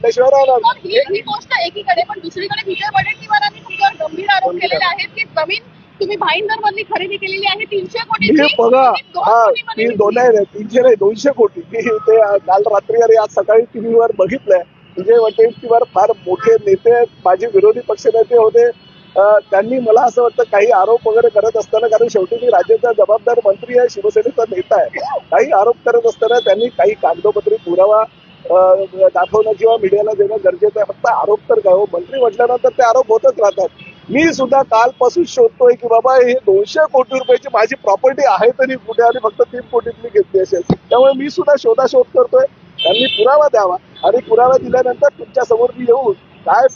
म्हटल्याशिवाय राहणार नाही. ही गोष्ट एकीकडे, पण दुसरीकडे विजय वडेट्टीवारांनी तुमच्यावर गंभीर आरोप केलेले आहेत की जमीन तुम्ही भाईंदर मधली खरेदी केलेली आहे 300 कोटी. हे बघा, हा ती 300 नाही 200 कोटी. ते काल रात्री आणि आज सकाळी टीव्हीवर बघितलंय. विजय वडेट्टीवार फार मोठे नेते आहेत, माझे विरोधी पक्षनेते होते. त्यांनी मला असं वाटतं काही आरोप वगैरे करत असताना, कारण शेवटी मी राज्याचा जबाबदार मंत्री आहे, शिवसेनेचा नेता आहे, काही आरोप करत असताना त्यांनी काही कागदोपत्री पुरावा दाखवणं किंवा मीडियाला देणं गरजेचं आहे. फक्त आरोप तर काय हो, मंत्री म्हटल्यानंतर ते आरोप होतच राहतात. मी सुद्धा कालपासून शोधतोय की बाबा हे 200 कोटी रुपयाची माझी प्रॉपर्टी आहे तरी कुठे, आणि फक्त 3 कोटीत मी घेतली असेल. त्यामुळे मी सुद्धा शोधाशोध करतोय. त्यांनी पुरावा द्यावा आणि पुरावा दिल्यानंतर तुमच्या समोर मी येऊन काय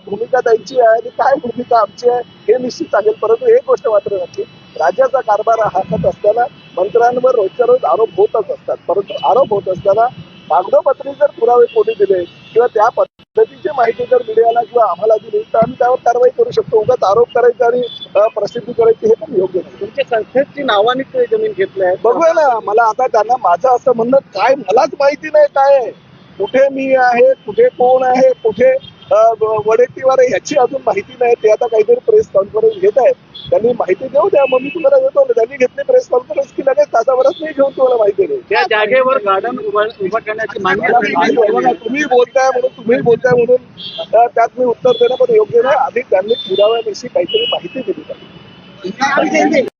भूमिका त्यांची आहे आणि काय भूमिका आमची आहे हे निश्चित सांगेल. परंतु एक गोष्ट मात्र नक्की, राज्याचा कारभार हातात असताना मंत्र्यांवर रोजच्या रोज आरोप होतच असतात. परंतु आरोप होत असताना कागदोपत्री जर पुरावे कोणी दिले किंवा त्या पद्धतीची माहिती जर मीडियाला किंवा आम्हाला दिली तर आम्ही त्यावर कारवाई करू शकतो. उगाच आरोप करायचा आणि प्रसिद्धी करायची हे पण योग्य नाही. तुमच्या संस्थेची नावानेच जमीन घेतली आहे. बघूया ना, मला आता त्यांना माझं असं म्हणणं काय, मलाच माहिती नाही काय आहे, कुठे मी आहे, कुठे कोण आहे, कुठे वडेट्टीवार आहे याची अजून माहिती नाही. ते आता काहीतरी प्रेस कॉन्फरन्स घेत आहेत, त्यांनी माहिती देऊ द्या, मग मी तुम्हाला देतो. त्यांनी घेतली प्रेस कॉन्फरन्स की लगेच तासाभरात नाही घेऊन तुम्हाला माहिती देईल. त्या जागेवर गार्डन उभा करण्याची मान्यता तुम्ही बोलताय म्हणून त्यात मी उत्तर देणं पण योग्य नाही. आधी त्यांनी पुराव्याविषयी काहीतरी माहिती दिली पाहिजे.